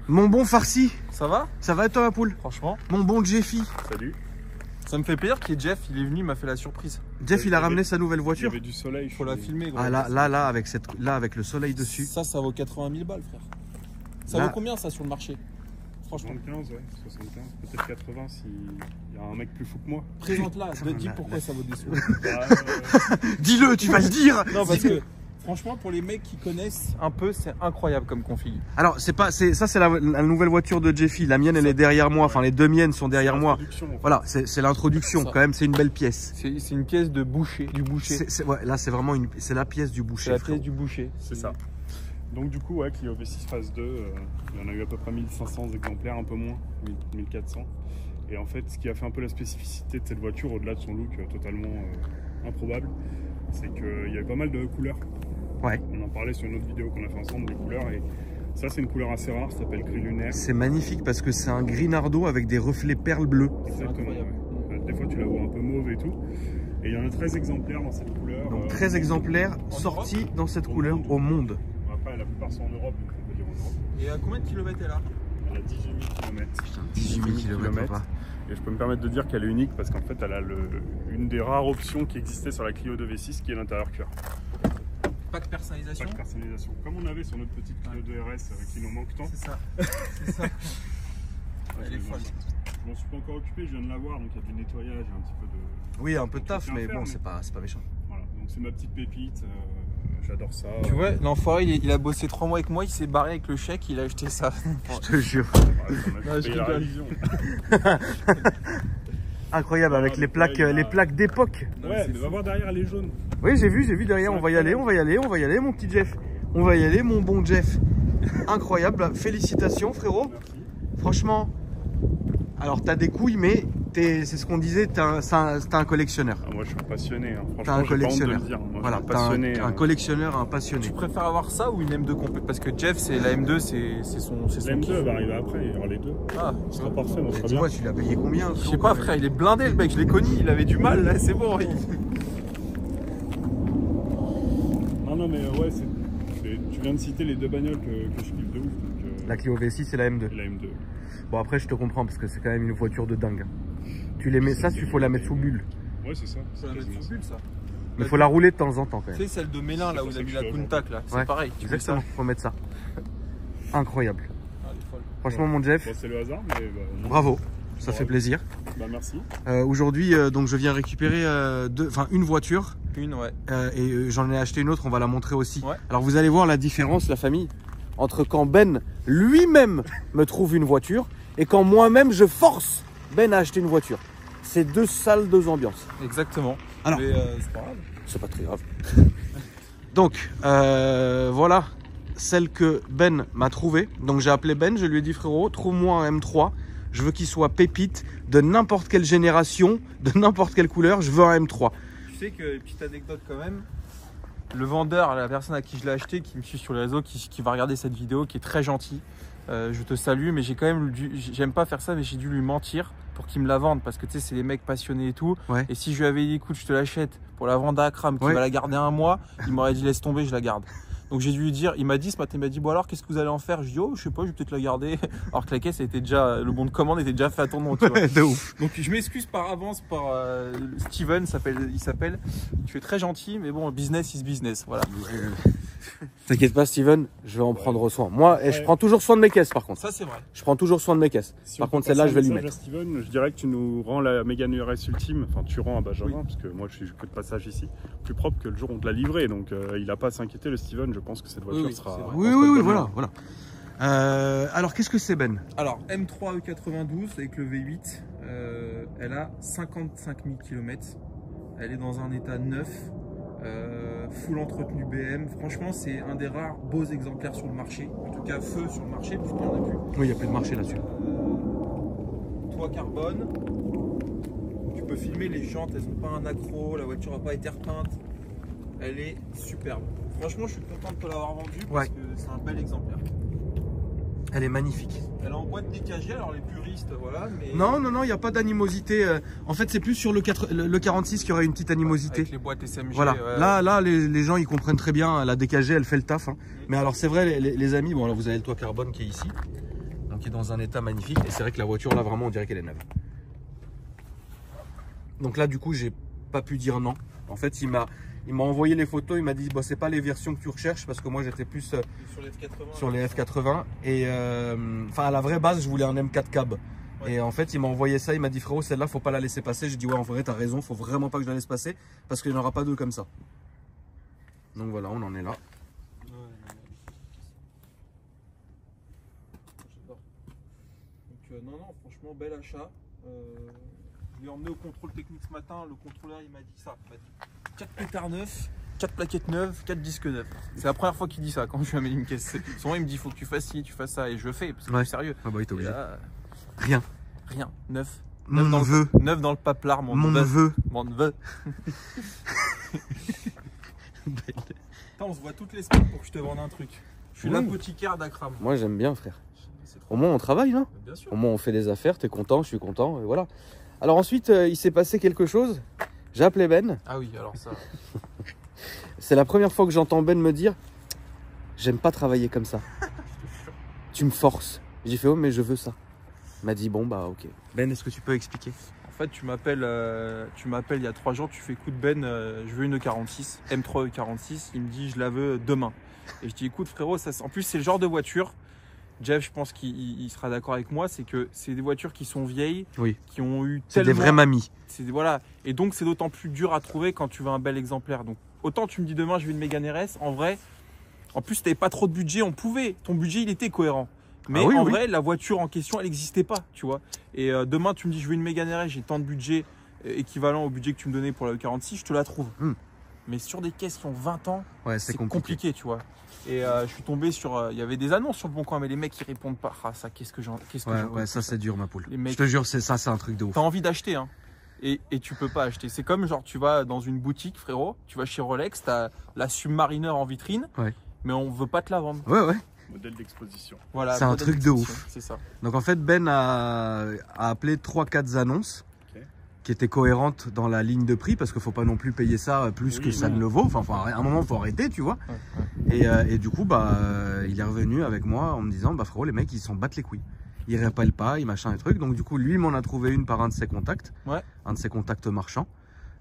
Mon bon Farsi. Ça va? Ça va toi ma poule? Franchement. Mon bon Jeffy. Salut. Ça me fait plaisir qu'il y ait Jeff, il est venu, il m'a fait la surprise. Jeff, il a ramené sa nouvelle Il y voiture. avait du soleil. Faut la filmer. Gros. Ah là, avec le soleil dessus. Ça vaut 80 000 balles, frère. Ça Là. vaut combien ça sur le marché? Franchement. 75, ouais, 75, peut-être 80 s'il y a un mec plus fou que moi. Présente-la, dis pourquoi ça vaut des sous. Dis-le, tu vas le dire. Non, parce que franchement, pour les mecs qui connaissent un peu, c'est incroyable comme config. Alors, c'est la nouvelle voiture de Jeffy. La mienne, elle est derrière moi. Enfin, les deux miennes sont derrière moi. Voilà, c'est l'introduction quand même. C'est une belle pièce. C'est une pièce de boucher, du boucher. Ouais, là, c'est vraiment c'est la pièce du boucher. C'est la pièce du boucher. C'est ça. Donc du coup, ouais, Clio V6 phase 2, il y en a eu à peu près 1500 exemplaires, un peu moins, 1400. Et en fait, ce qui a fait un peu la spécificité de cette voiture, au-delà de son look totalement improbable, c'est qu'il y avait pas mal de couleurs. Ouais. On en parlait sur une autre vidéo qu'on a fait ensemble, les couleurs. Et ça, c'est une couleur assez rare, ça s'appelle gris lunaire. C'est magnifique parce que c'est un gris nardo avec des reflets perles bleues. Exactement. Ouais. Des fois, tu la vois un peu mauve et tout. Et il y en a 13 exemplaires dans cette couleur. Donc 13 exemplaires sortis dans cette couleur au monde. Après, la plupart sont en Europe, donc on peut dire en Europe. Et à combien de kilomètres elle a? Elle a 18 000 km. Putain, 18 000 km. Et je peux me permettre de dire qu'elle est unique parce qu'en fait, elle a une des rares options qui existait sur la Clio 2 V6 qui est l'intérieur cuir. Pas de personnalisation? Pas de personnalisation. Comme on avait sur notre petite Clio 2 RS qui nous manque tant. C'est ça. C'est ça. Elle est folle. Je m'en suis pas encore occupé, je viens de la voir, donc il y a du nettoyage, il y a un petit peu de... Oui, un peu de taf, mais bon, mais... c'est pas méchant. Voilà, donc c'est ma petite pépite, j'adore ça. Tu vois, l'enfoiré, il a bossé 3 mois avec moi, il s'est barré avec le chèque, il a acheté ça. Je te jure. Ouais, je la révision. Incroyable, avec les plaques d'époque. Ouais, mais va voir derrière, elle est jaune. Oui, j'ai vu derrière, on va y aller, mon petit Jeff. On va y aller, mon bon Jeff. Incroyable, félicitations frérot. Merci. Franchement, alors t'as des couilles, mais c'est ce qu'on disait, t'es un collectionneur. Ah, moi je suis un passionné, hein. T'es un Franchement, j'ai pas honte de collectionneur. le dire. Moi, Voilà, je suis un passionné. un collectionneur, un passionné. Tu préfères avoir ça ou une M2 complète? Parce que Jeff, c'est la M2, c'est son La kiff. M2 va arriver après, il y aura les deux. Ah, Ce sera parfait, on sera bien. Dis-moi, tu l'as payé combien? je sais pas, frère, il est blindé le mec, je l'ai connu, il avait du mal, là, c'est bon. Non, mais ouais, tu viens de citer les deux bagnoles que je kiffe de ouf. Donc, La Clio V6 et la M2. la M2. Bon, après, je te comprends parce que c'est quand même une voiture de dingue. Tu les mets, ça, il faut la mettre sous bulle. Ouais, c'est ça. Faut la mettre sous bulle, ça. Mais il faut la rouler de temps en temps quand Tu même. sais, celle de Mélin, là où il a mis la Countach, là, c'est pareil. Tu fais ça. Exactement, faut mettre ça. Incroyable. Ah, elle est folle. Franchement, mon Jeff, Bon, c'est le hasard, mais non. bravo. Ça fait plaisir. Bah, merci. Aujourd'hui, donc je viens récupérer une voiture Une, ouais. et j'en ai acheté une autre, on va la montrer aussi. Ouais. Alors vous allez voir la différence, la famille, entre quand Ben lui-même me trouve une voiture et quand moi-même je force Ben à acheter une voiture. C'est deux salles, deux ambiances. Exactement. Alors, mais c'est pas grave. c'est pas très grave. Donc voilà celle que Ben m'a trouvée. Donc j'ai appelé Ben, je lui ai dit frérot, trouve-moi un M3. Je veux qu'il soit pépite de n'importe quelle génération, de n'importe quelle couleur. Je veux un M3. Tu sais que, petite anecdote quand même, le vendeur, la personne à qui je l'ai acheté, qui me suit sur les réseaux, qui va regarder cette vidéo, qui est très gentil, je te salue, mais j'ai quand même j'aime pas faire ça, mais j'ai dû lui mentir pour qu'il me la vende, parce que tu sais, c'est des mecs passionnés et tout. Ouais. Et si je lui avais dit, écoute, je te l'achète pour la vendre à Akram, qui va la garder un mois, il m'aurait dit, laisse tomber, je la garde. Donc j'ai dû lui dire, il m'a dit ce matin, il m'a dit, bon alors qu'est-ce que vous allez en faire? Je dis, oh je sais pas, je vais peut-être la garder. Alors que la caisse était déjà, le bon de commande était déjà fait à ton nom, tu vois. De ouf. Donc je m'excuse par avance par Steven, il s'appelle. Tu es très gentil, mais bon, business is business, voilà. T'inquiète pas Steven, je vais en prendre soin. Moi, je prends toujours soin de mes caisses par contre. Ça c'est vrai. Je prends toujours soin de mes caisses. Si Par on peut contre, celle-là, passer je vais un lui message mettre. à Steven, je dirais que tu nous rends la Mégane URS ultime, enfin tu rends à Benjamin, parce que moi je suis que de passage ici, plus propre que le jour où on te l'a livré, donc il n'a pas à s'inquiéter le Steven, je pense que cette voiture sera... Oui, voilà. Alors, qu'est-ce que c'est Ben? Alors M3 E92 avec le V8, elle a 55 000 km. Elle est dans un état neuf, full entretenu BM. Franchement, c'est un des rares beaux exemplaires sur le marché. En tout cas, feu sur le marché, puisqu'il n'y en a plus. Oui, il n'y a plus de marché là-dessus. Toit carbone. Tu peux filmer les jantes, elles n'ont pas un accro, la voiture n'a pas été repeinte. Elle est superbe. Franchement, je suis content de te l'avoir vendue parce que c'est un bel exemplaire. Elle est magnifique. Elle est en boîte DKG, alors les puristes, voilà. Mais... Non, il n'y a pas d'animosité. En fait, c'est plus sur le 46 qu'il y aurait une petite animosité. Avec les boîtes SMG. Voilà. Là, les gens, ils comprennent très bien. La DKG, elle fait le taf. Hein. Mais alors, c'est vrai, les amis, bon, là, vous avez le toit carbone qui est ici. Donc il est dans un état magnifique. Et c'est vrai que la voiture là vraiment on dirait qu'elle est neuve. Donc là du coup j'ai pas pu dire non. En fait il m'a envoyé les photos, il m'a dit bah, c'est pas les versions que tu recherches parce que moi j'étais plus sur les F80 et enfin à la vraie base je voulais un M4 cab. Ouais. Et en fait il m'a envoyé ça, il m'a dit frérot celle-là faut pas la laisser passer. J'ai dit ouais en vrai t'as raison, faut vraiment pas que je la laisse passer parce qu'il n'y en aura pas deux comme ça. Donc voilà on en est là. Donc non franchement bel achat. Je l'ai emmené au contrôle technique ce matin, le contrôleur il m'a dit ça. Il m'a dit 4 pétards neufs, 4 plaquettes neuves, 4 disques neufs. C'est la première fois qu'il dit ça quand je lui amène une caisse. Souvent il me dit faut que tu fasses ci, tu fasses ça et je le fais parce que c'est sérieux. Ah bah oui t'es obligé. Rien. Neuf. Mon neveu. Neuf dans le paplard, mon neveu. Mon neveu. On se voit toutes les semaines pour que je te vende un truc. Je suis l'apothicaire d'Akram. Moi j'aime bien frère. Au moins on travaille là. Bien sûr. Au moins on fait des affaires, t'es content, je suis content et voilà. Alors ensuite il s'est passé quelque chose. J'ai appelé Ben. Ah oui alors ça. C'est la première fois que j'entends Ben me dire j'aime pas travailler comme ça. Tu me forces. J'ai fait oh mais je veux ça. Il m'a dit bon bah ok. Ben est-ce que tu peux expliquer? En fait tu m'appelles il y a 3 jours, tu fais écoute Ben je veux une E46, M3 E46, il me dit je la veux demain. Et je dis écoute frérot, ça, en plus c'est le genre de voiture, Jeff je pense qu'il sera d'accord avec moi, c'est que c'est des voitures qui sont vieilles, oui. Qui ont eu c'est tellement... des vraies mamies. Voilà. Et donc c'est d'autant plus dur à trouver quand tu veux un bel exemplaire. Donc autant tu me dis demain je veux une Mégane RS, en vrai, en plus t'avais pas trop de budget, on pouvait, ton budget il était cohérent. Mais en vrai, la voiture en question, elle n'existait pas, tu vois. Et demain, tu me dis, je veux une Mégane RS, j'ai tant de budget équivalent au budget que tu me donnais pour la E46, je te la trouve. Mais sur des caisses qui ont 20 ans, c'est compliqué, tu vois. Et je suis tombé sur... Il y avait des annonces sur le Bon Coin, mais les mecs, ils répondent pas. Ah, ça, qu'est-ce que j'en... Ouais, ça, c'est dur, ma poule. Mecs, je te jure, c'est un truc de ouf. T'as envie d'acheter, hein. Et tu peux pas acheter. C'est comme, genre, tu vas dans une boutique, frérot, tu vas chez Rolex, t'as la Submariner en vitrine, mais on veut pas te la vendre. Ouais. Modèle d'exposition. Voilà, c'est un truc de ouf. C'est ça. Donc en fait, Ben a appelé 3-4 annonces qui étaient cohérentes dans la ligne de prix parce qu'il ne faut pas non plus payer ça plus que ça ne le vaut. Enfin, à un moment, il faut arrêter, tu vois. Et du coup, il est revenu avec moi en me disant, bah frérot, les mecs, ils s'en battent les couilles. Ils rappellent pas, ils machin et trucs. Donc du coup, lui, il m'en a trouvé une par un de ses contacts. Un de ses contacts marchands.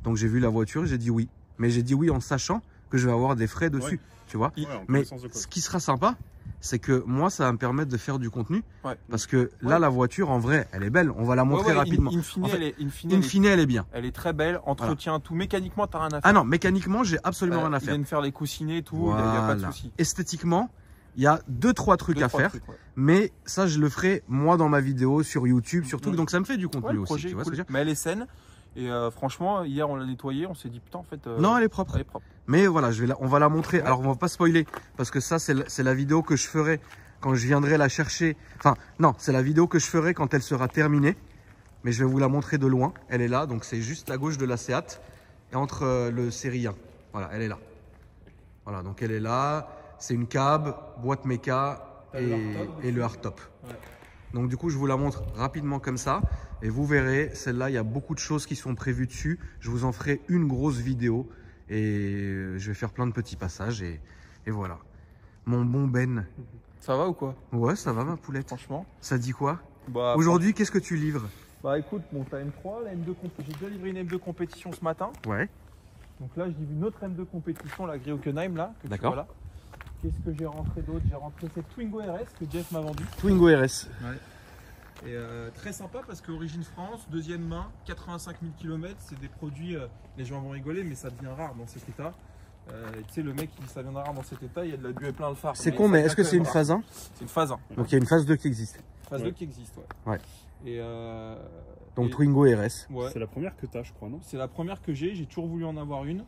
Donc j'ai vu la voiture, j'ai dit oui. Mais j'ai dit oui en sachant que je vais avoir des frais dessus, tu vois. Mais ce qui sera sympa, c'est que moi ça va me permettre de faire du contenu parce que là la voiture en vrai elle est belle, on va la montrer rapidement. In fine, elle est bien, elle est très belle, entretien tout, mécaniquement t'as rien à faire. Ah non, mécaniquement j'ai absolument rien à faire. Ils viennent faire les coussinets et tout, il n'y a pas de souci. Esthétiquement il y a 2-3 trucs à faire, mais ça je le ferai moi dans ma vidéo sur YouTube surtout, donc ça me fait du contenu aussi, tu vois ce que je veux dire. Mais elle est saine. Et franchement, hier on l'a nettoyée, on s'est dit putain en fait... non, elle est propre. Mais voilà, on va la montrer. Alors on va pas spoiler, parce que ça c'est la vidéo que je ferai quand je viendrai la chercher. Enfin non, c'est la vidéo que je ferai quand elle sera terminée. Mais je vais vous la montrer de loin. Elle est là, donc c'est juste à gauche de la Seat. Et entre le série 1. Voilà, elle est là. Voilà, donc elle est là. C'est une cab, boîte méca et le hardtop. Donc du coup, je vous la montre rapidement comme ça. Et vous verrez, celle-là, il y a beaucoup de choses qui sont prévues dessus. Je vous en ferai une grosse vidéo. Et je vais faire plein de petits passages. Et voilà. Mon bon Ben. Ça va ou quoi? Ouais, ça va ma poulette. Franchement. Ça dit quoi? Aujourd'hui, qu'est-ce que tu livres? Bah écoute, bon, t'as M3, la M2 j'ai déjà livré une M2 compétition ce matin. Ouais. Donc là, je livre une autre M2 compétition, la Gris-Hockenheim, là. D'accord. Là. Qu'est-ce que j'ai rentré d'autre? J'ai rentré cette Twingo RS que Jeff m'a vendue. Twingo RS. Ouais. Et très sympa parce qu'origine France, deuxième main, 85 000 km, c'est des produits, les gens vont rigoler, mais ça devient rare dans cet état. Tu sais, le mec, ça viendra rare dans cet état, il y a de la buée plein le phare. C'est con, mais est-ce que c'est une phase 1? C'est une phase 1. Donc il y a une phase 2 qui existe. Phase 2 qui existe, ouais. Et donc Twingo RS. Ouais. C'est la première que tu as, je crois, non? C'est la première que j'ai toujours voulu en avoir une.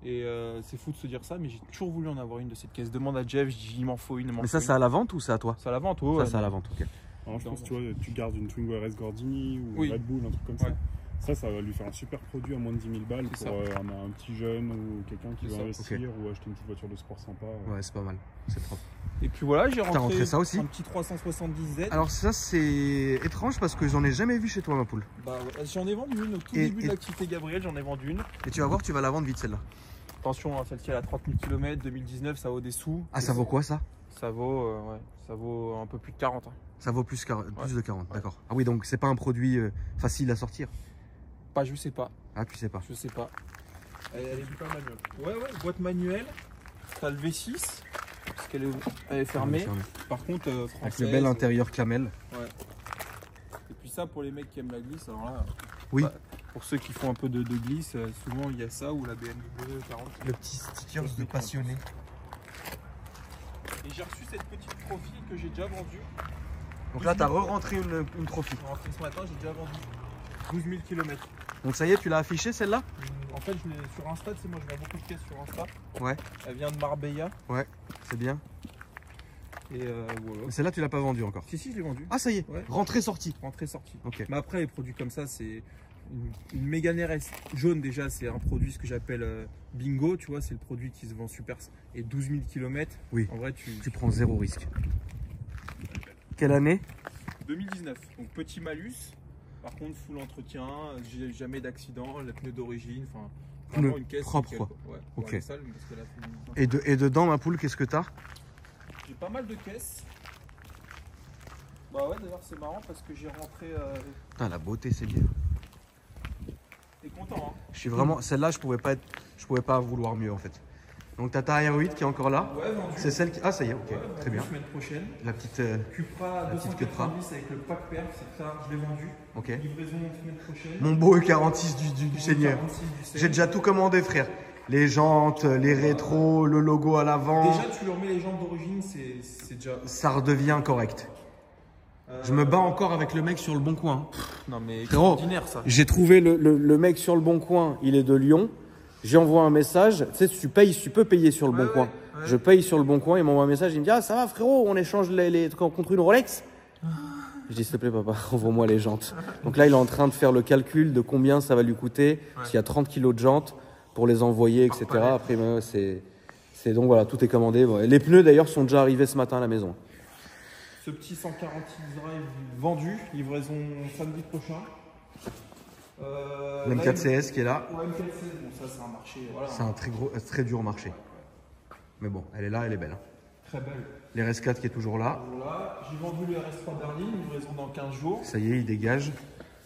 Et c'est fou de se dire ça, mais j'ai toujours voulu en avoir une de cette caisse. Demande à Jeff, je dis il m'en faut une. Mais ça, c'est à la vente ou c'est à toi? C'est à la vente, ouais. Ça, c'est à la vente, ok. Alors, je pense que tu vois, tu gardes une Twingo RS Gordini ou Red Bull, un truc comme ça. Ça va lui faire un super produit à moins de 10 000 balles pour un petit jeune ou quelqu'un qui veut investir ou acheter une petite voiture de sport sympa. Ouais, c'est pas mal, c'est propre. Et puis voilà, j'ai rentré ça aussi un petit 370Z. Alors ça, c'est étrange parce que j'en ai jamais vu chez toi, ma poule. Bah, j'en ai vendu une au tout début de l'activité Gabriel, j'en ai vendu une. Et tu vas voir, tu vas la vendre vite celle-là. Attention, hein, celle-ci elle a 30 000 km, 2019, ça vaut des sous. Ah, ça vaut quoi ça? Ça vaut, Ça vaut un peu plus de 40. Hein. Ça vaut plus de 40, d'accord. Ah oui, donc c'est pas un produit facile à sortir. Pas, je sais pas. Ah, tu sais pas. Je sais pas. Elle est pas manuelle. Ouais, boîte manuelle. T'as le V6, parce qu'elle est fermée. Par contre, Avec française. le bel intérieur clamel. Ouais. Et puis ça, pour les mecs qui aiment la glisse, alors là, Oui. bah, pour ceux qui font un peu de glisse, souvent il y a ça ou la BMW 40. Le petit sticker de passionné. Et j'ai reçu cette petite trophy que j'ai déjà vendue. Donc là, tu as re-rentré une trophy. Je suis rentré ce matin, j'ai déjà vendu 12 000 km. Donc ça y est, tu l'as affiché celle-là? En fait, je l'ai sur Insta, c'est moi je vends beaucoup de caisses sur Insta. Ouais. Elle vient de Marbella. Ouais, c'est bien. Et voilà. Celle-là, tu l'as pas vendue encore? Si, je l'ai vendue. Ah, ça y est, Ouais. rentrée-sortie. Rentrée-sortie. Ok. Mais après, les produits comme ça, c'est une Mégane RS jaune déjà, c'est un produit ce que j'appelle bingo, tu vois, c'est le produit qui se vend super. Et 12 000 km, Oui. en vrai, Tu prends zéro risque. Quelle année? 2019, donc petit malus. Par contre, full entretien, j'ai jamais d'accident, la pneu d'origine, enfin vraiment une caisse propre, nickel, quoi. Ouais, Ok. pour les salles, parce que là, Et dedans, ma poule, qu'est-ce que t'as? j'ai pas mal de caisses. Bah ouais, d'ailleurs c'est marrant parce que j'ai rentré. Putain, la beauté, c'est bien. T'es content, hein? Je suis vraiment. Celle-là, je pouvais pas vouloir mieux en fait. Donc t'as ta R8 qui est encore là. Ouais, vendu. C'est celle qui. Ah, ça y est, ok, Ouais, très bien. Semaine prochaine. La petite. Cupra La petite Cupra. 290 avec le pack perf, c'est ça, je l'ai vendu. Ok. Livraison semaine prochaine. Mon beau E46 du Seigneur. 46 du Seigneur. J'ai déjà tout commandé, frère. Les jantes, les rétros, le logo à l'avant. Déjà, tu leur mets les jambes d'origine, c'est déjà. Ça redevient correct. Je me bats encore avec le mec sur le bon coin. Non, mais Frérot, extraordinaire ça. j'ai trouvé le mec sur le bon coin, il est de Lyon. J'ai envoyé un message. Tu sais, tu peux payer sur le bon coin. ouais. Je paye sur le bon coin, il m'envoie un message, il me dit: ah, ça va frérot, on échange les contre une Rolex. Je dis: s'il te plaît papa, envoie-moi les jantes. Donc là, il est en train de faire le calcul de combien ça va lui coûter, s'il y a 30 kilos de jantes pour les envoyer, etc. Après, c'est donc voilà, tout est commandé. Bon. Les pneus d'ailleurs sont déjà arrivés ce matin à la maison. Ce petit 146 drive vendu, livraison samedi prochain. L'M4CS qui est là. Ouais, M4CS, bon ça c'est un marché. Voilà, C'est un très dur marché. Mais bon, elle est là, elle est belle. Hein. très belle. Les RS4 qui est toujours là. Voilà, j'ai vendu le RS3 Berlin, livraison dans 15 jours. Ça y est, il dégage.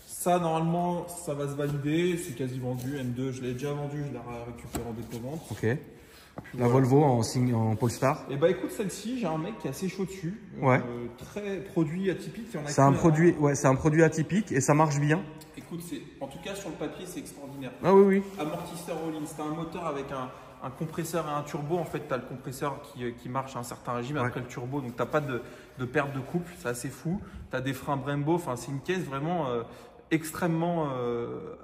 Ça normalement ça va se valider, c'est quasi vendu. M2 je l'ai déjà vendu, je l'ai récupéré en dépôt-vente. Ok. La Volvo en Polestar. Et bah écoute, celle-ci, j'ai un mec qui est assez chaud dessus. Ouais. Très produit atypique. Il y en a C'est un produit, ouais, c'est un produit atypique et ça marche bien. Écoute, en tout cas sur le papier, c'est extraordinaire. Ah oui, oui. Amortisseur all-in, c'est un moteur avec un compresseur et un turbo. En fait, tu as le compresseur qui marche à un certain régime, après le turbo, donc tu n'as pas de perte de couple, c'est assez fou. Tu as des freins Brembo, enfin, c'est une caisse vraiment extrêmement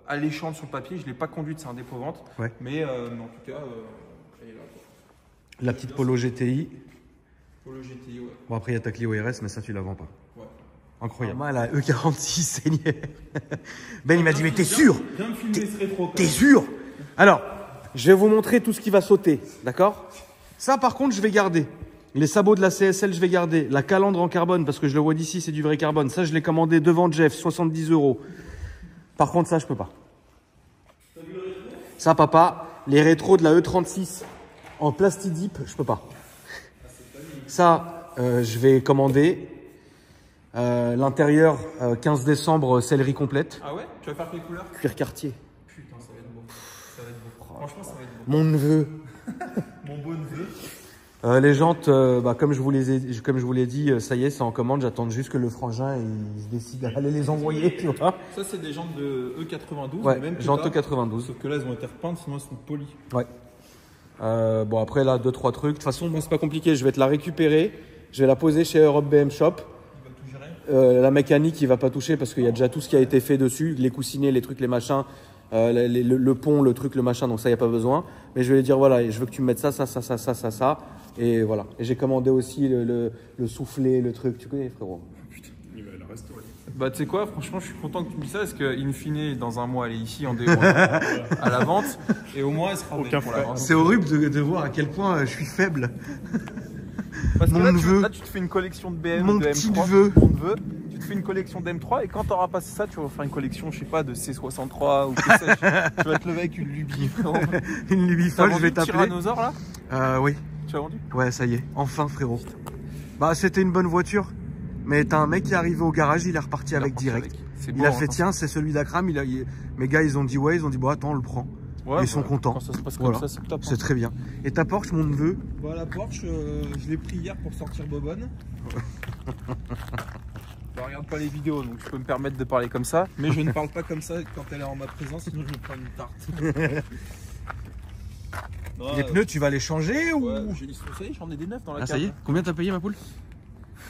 alléchante sur le papier. Je ne l'ai pas conduite, c'est un dépôt-vente. Ouais. Mais en tout cas, elle est là. Quoi. La petite Polo GTI. Polo GTI, ouais. Bon, après, il y a ta Clio RS, mais ça, tu la vends pas. Ouais. Incroyable. Moi, la E46 Seigneur. Ben, il m'a dit: mais t'es sûr? Viens me filmer ce rétro. T'es sûr? Alors, je vais vous montrer tout ce qui va sauter, d'accord? Ça, par contre, je vais garder. Les sabots de la CSL, je vais garder. La calandre en carbone, parce que je le vois d'ici, c'est du vrai carbone. Ça, je l'ai commandé devant Jeff, 70 €. Par contre, ça, je peux pas. Ça, papa, les rétros de la E36 en plastidip, je peux pas. Ça, je vais commander. L'intérieur, 15 décembre, sellerie complète. Ah ouais? Tu vas faire quelle couleur? Cuir quartier. Putain, ça va être beau. Ça va être beau. Franchement, ça va être beau. Mon neveu. Mon beau neveu. Les jantes, comme je vous l'ai dit, ça y est, c'est en commande. J'attends juste que le frangin il se décide à aller les envoyer, tu vois. Ça, c'est des jantes de E92. Ouais, même jantes E92. Sauf que là, elles ont été repeintes, sinon elles sont polies. Ouais. Bon, après, là, 2-3 trucs. De toute façon, moi, c'est pas compliqué. Je vais te la récupérer. Je vais la poser chez Europe BM Shop. Il va tout gérer. La mécanique, il va pas toucher parce qu'il y a déjà tout ce qui a été fait dessus. Les coussinets, les trucs, les machins. Le pont, le truc, le machin. Donc ça, il n'y a pas besoin. Mais je vais lui dire, voilà, je veux que tu me mettes ça. Et voilà. Et j'ai commandé aussi le soufflet, le truc. Tu connais, frérot? Putain, il va la restaurer. Bah, tu sais quoi, franchement, je suis content que tu me dises ça parce que, in fine, dans un mois, elle est ici en démo à la vente. Et au moins, elle sera Aucun belle pour la frais. vente. C'est horrible de voir à quel point je suis faible. Parce que Mon là, neveu. là, tu te fais une collection de BM, Mon de petit M3. neveu. Mon neveu. Tu te fais une collection d'M3 et quand tu auras passé ça, tu vas faire une collection, je sais pas, de C63 ou que sais-je. Tu vas te lever avec une lubie. Une lubie T'as folle, je vendu vais le t'appeler. Tyrannosaure là? Oui. Tu as vendu? Ouais, ça y est. Enfin, frérot. Bah, c'était une bonne voiture. Mais t'as un mec qui est arrivé au garage, il est reparti avec direct. Il a fait, tiens, c'est celui d'Akram. Mes gars, ils ont dit ouais, ils ont dit bon, attends, on le prend. Ouais, ils sont contents. Quand ça se passe voilà. comme ça, c'est top. C'est très bien. Et ta Porsche, mon neveu? Bah, la Porsche, je l'ai pris hier pour sortir Bobonne. Bah, regarde pas les vidéos, donc je peux me permettre de parler comme ça. Mais je ne parle pas comme ça quand elle est en ma présence, sinon je vais prendre une tarte. Les pneus, tu vas les changer ou? Ouais, ça y est, j'en ai des neufs dans la cave. Ça y est. Combien t'as payé, ma poule?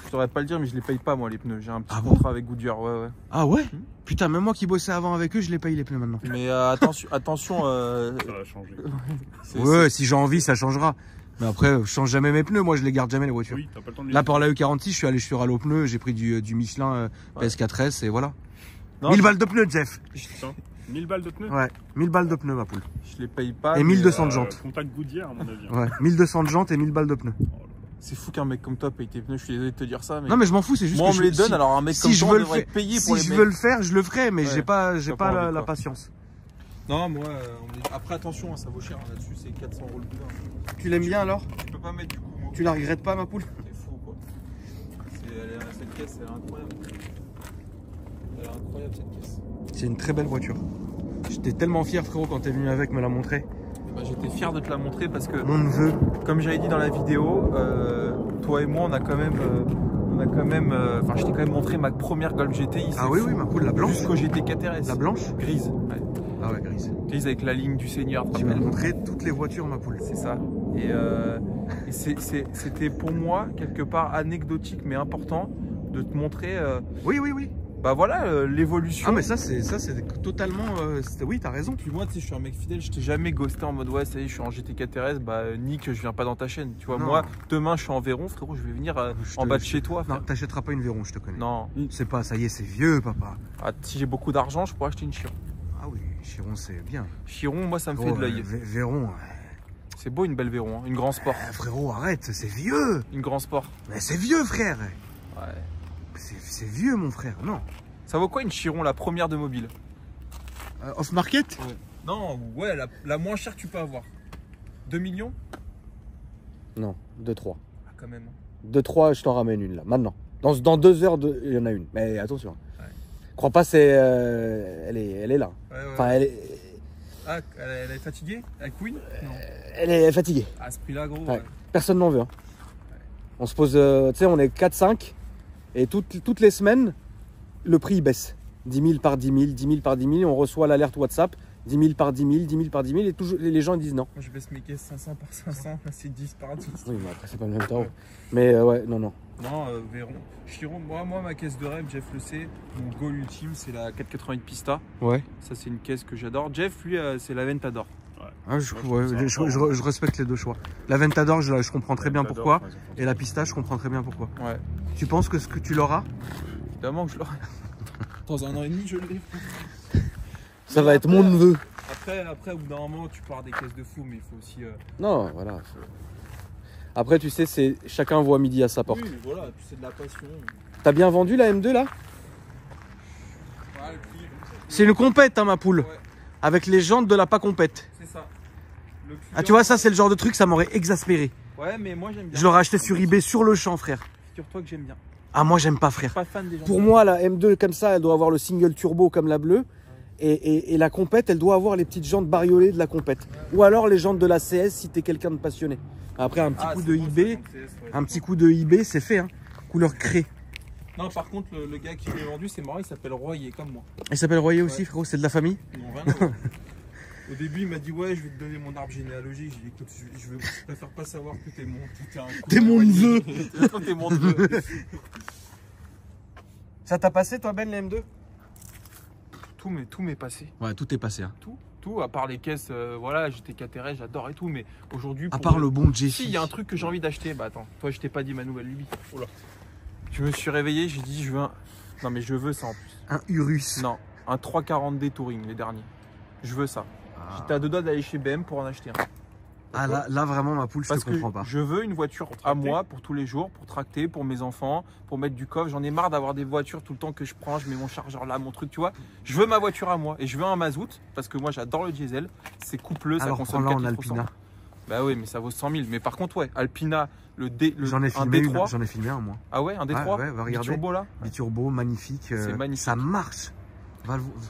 Je saurais pas le dire, mais je les paye pas moi les pneus. J'ai un petit contrat avec Goodyear, ouais. Ah ouais? Putain, même moi qui bossais avant avec eux, je les paye les pneus maintenant. Mais attention. Ça va changer. Ouais, si j'ai envie, ça changera. Mais après, je change jamais mes pneus, moi je les garde jamais les voitures. Oui, t'as pas le temps de les Là, pour la E46, je suis allé sur Allo Pneus, j'ai pris du Michelin PS4S et voilà. Non, 1000 balles de pneus, Jeff. Putain, 1000 balles de pneus? Ouais, 1000 balles de pneus, ma poule. Je les paye pas. Et 1200 de jantes. Contact Goodyear, à mon avis. Ouais, 1200 de jantes et 1000 balles de pneus. C'est fou qu'un mec comme toi paye tes pneus, je suis désolé de te dire ça. Mais... Non, mais je m'en fous, c'est juste moi, que on me les donne, alors un mec comme toi, on devrait être payé pour les Si je veux le faire, je le ferai, mais Ouais, j'ai pas la patience. Non, moi, après attention, ça vaut cher là-dessus, c'est 400 € le boudin. Tu l'aimes bien alors? Je peux pas mettre du coup. Moi. Tu la regrettes pas, ma poule? C'est fou quoi. Cette caisse, elle est incroyable. Elle est incroyable cette caisse. C'est une très belle voiture. J'étais tellement fier, frérot, quand t'es venu avec me la montrer. Bah, j'étais fier de te la montrer parce que, mon neveu, comme j'avais dit dans la vidéo, toi et moi, on a quand même, enfin, je t'ai quand même montré ma première Golf GTI. Ah oui, oui, ma poule, la blanche. Jusqu'au GT 4RS. La blanche? Grise. Ouais. Ah ouais, grise. Grise avec la ligne du Seigneur. Tu m'as montré toutes les voitures, ma poule. C'est ça. Et c'était pour moi, quelque part, anecdotique mais important de te montrer. Oui, oui, oui. Bah voilà, l'évolution. Ah mais ça c'est totalement... oui, t'as raison. Puis moi, tu sais, je suis un mec fidèle, je t'ai jamais ghosté en mode ouais, ça y est, je suis en GT4RS, bah Nick, je viens pas dans ta chaîne. Tu vois, Non. moi, demain, je suis en Véron, frérot, je vais venir en bas de chez toi. Non, t'achèteras pas une Véron, je te connais. Non. C'est pas, ça y est, c'est vieux, papa. Ah, si j'ai beaucoup d'argent, je pourrais acheter une Chiron. Ah oui, Chiron, c'est bien. Chiron, moi, ça me fait de l'œil. Véron... C'est beau une belle Véron, hein. Une grand sport. frérot, arrête, c'est vieux. Une grand sport. Mais c'est vieux, frère. Ouais. C'est vieux, mon frère, non. Ça vaut quoi une Chiron, la première de mobile? Off-market? Ouais. Non, ouais, la moins chère que tu peux avoir. 2 millions? Non, 2-3. Ah, quand même. 2-3, je t'en ramène une là, maintenant. Dans 2 heures, il y en a une. Mais attention. Ouais. Crois pas, elle est là. Ouais, ouais. Enfin, elle est... Ah, elle est fatiguée? Elle couine? Non. Elle est fatiguée. À ce prix-là, gros. Ouais. Personne n'en veut. Hein. On se pose, tu sais, on est 4-5 et toutes les semaines, le prix il baisse. 10 000 par 10 000, 10 000 par 10 000, on reçoit l'alerte WhatsApp, 10 000 par 10 000, 10 000 par 10 000 et toujours, les gens ils disent non. Moi je baisse mes caisses 500 par 500, là c'est 10 par 10. Oui, mais après c'est pas le même temps. Mais ouais, non. Non, Véron. Chiron, moi ma caisse de rêve, Jeff le sait, mon goal ultime c'est la 488 Pista. Ouais. Ça c'est une caisse que j'adore. Jeff lui c'est la Ventador. Ouais. Ah, je respecte les deux choix. La Ventador, je comprends très bien pourquoi. Et la Pista, je comprends très bien pourquoi. Ouais. Tu penses que ce que tu l'auras? Évidemment que je l'aurai. Dans 1 an et demi, je l'ai. Ça va être mon neveu. Après, au bout d'un moment, tu pars des caisses de fou, mais il faut aussi. Non, voilà. Après, tu sais, c'est chacun voit midi à sa porte. Oui, mais voilà, puis c'est de la passion. T'as bien vendu la M2 là? Voilà, le prix. C'est une compète, hein, ma poule. Ouais, Avec les jantes de la pas compète. c'est ça. Le client- Ah, tu vois, ça, c'est le genre de truc, ça m'aurait exaspéré. Ouais, mais moi j'aime bien. Je l'aurais acheté sur eBay sur le champ, frère. Figure-toi que j'aime bien. Ah, moi, j'aime pas, frère. Pas fan des gens. Pour moi, la M2 comme ça, elle doit avoir le single turbo comme la bleue. Et la compète, elle doit avoir les petites jantes bariolées de la compète. Ou alors les jantes de la CS si t'es quelqu'un de passionné. Après, un petit coup de eBay, un petit coup de eBay, c'est fait, hein. Couleur craie. Non, par contre, le gars qui l'a vendu, c'est marrant, il s'appelle Royer, comme moi. Il s'appelle Royer aussi, Ouais. frérot, c'est de la famille? Non, rien à voir. Au début, il m'a dit ouais, je vais te donner mon arbre généalogique. J'ai dit écoute, je préfère pas savoir que t'es T'es mon neveu. T'es mon neveu. Ça t'a passé, toi, Ben, la M2? Tout m'est passé. Ouais, tout est passé, hein. Tout, à part les caisses, voilà, j'étais KTRS, j'adore et tout, mais aujourd'hui. À part le bon Si, Jeffy. il y a un truc que j'ai envie d'acheter. Bah attends, toi, je t'ai pas dit ma nouvelle lubie. Oh là. Je me suis réveillé, j'ai dit, je veux un. Non, mais je veux ça en plus. Un Urus. Non, un 340D Touring, les derniers. Je veux ça. J'étais à 2 doigts d'aller chez BM pour en acheter un. Ah, là, vraiment, ma poule, je Parce te comprends pas. je veux une voiture à moi pour tous les jours, pour tracter, pour mes enfants, pour mettre du coffre. J'en ai marre d'avoir des voitures tout le temps que je prends, je mets mon chargeur là, mon truc, tu vois. Je veux ma voiture à moi et je veux un mazout parce que moi j'adore le diesel. C'est coupleux, ça Alors, consomme prends-la en 4 litres au Alpina. 100. Bah oui, mais ça vaut 100 000. Mais par contre, ouais, Alpina, J'en ai un filmé D3. j'en ai filmé un moi. Ah ouais, un D3 Ouais, va regarder. Biturbo là. Biturbo, magnifique. C'est magnifique. Ça marche.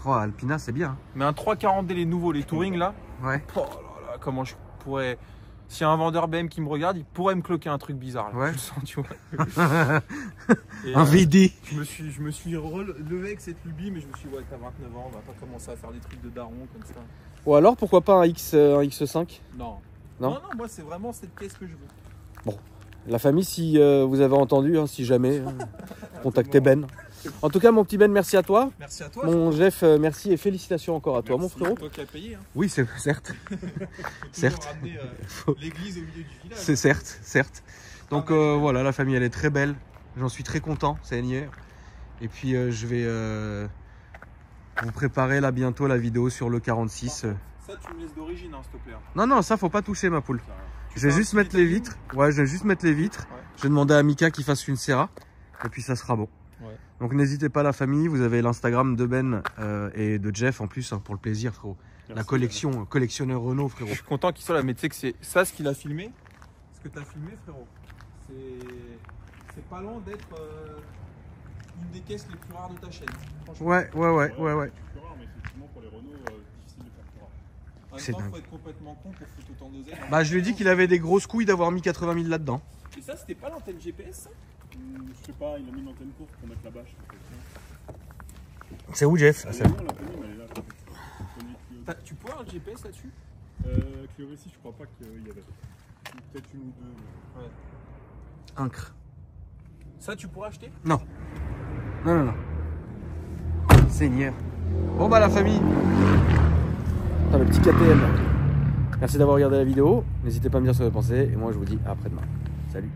Alpina, c'est bien. Mais un 340D, les nouveaux, les Touring là. Ouais. Oh là là, comment je pourrais. S'il y a un vendeur BM qui me regarde, il pourrait me cloquer un truc bizarre. Là. Ouais. Je le sens, tu vois. Et, Un VD. Je me suis relevé avec cette lubie, mais je me suis dit, ouais, t'as 29 ans, on va pas commencer à faire des trucs de daron comme ça. Ou alors, pourquoi pas un X5? Non. Non, non, moi, c'est vraiment cette caisse que je veux. La famille, si vous avez entendu, hein, si jamais, contactez Ben. En tout cas, mon petit Ben, merci à toi. Merci à toi. Mon Jeff, merci et félicitations encore à toi, mon frérot. C'est toi qui as payé. Hein. Oui, c'est certes. Certes. Ramener l'église au milieu du village. C'est certes. Donc voilà, la famille, elle est très belle. J'en suis très content, c'est hier. Et puis je vais vous préparer là bientôt la vidéo sur le 46. Ça, tu me laisses d'origine, hein, s'il te plaît. Non, ça faut pas toucher ma poule. Tu Je vais fais un juste petit mettre les détailling. vitres. Ouais, je vais juste mettre les vitres. Ouais. Je vais demander à Mika qu'il fasse une serra. Et puis ça sera bon. Ouais. Donc n'hésitez pas la famille. Vous avez l'Instagram de Ben et de Jeff en plus, hein, pour le plaisir, frérot. Merci, la collection, collectionneur Renault, Je frérot. suis content qu'il soit là, mais tu sais que c'est ça ce qu'il a filmé. Ce que tu as filmé, frérot. C'est pas loin d'être une des caisses les plus rares de ta chaîne. Franchement. Ouais. C'est plus rare, mais effectivement, pour les Renault, difficile de faire plus rare. En C'est même temps, dingue. faut être complètement con pour foutre autant d'oseille. Bah je lui ai dit qu'il avait des grosses couilles d'avoir mis 80 000 là-dedans. Et ça, c'était pas l'antenne GPS, ça? Je sais pas, il a mis une antenne courte pour mettre la bâche. C'est où Jeff? Elle est loin, la Pony, mais elle est là. Tu peux avoir le GPS là-dessus? Clio V6, je crois pas qu'il y avait. Peut-être une ou deux. Ouais. Incre. Ça, tu pourras acheter? Non. Seigneur. Bon bah la famille. Attends, le petit KTM. Merci d'avoir regardé la vidéo. N'hésitez pas à me dire ce que vous pensez. Et moi je vous dis à après-demain. Salut.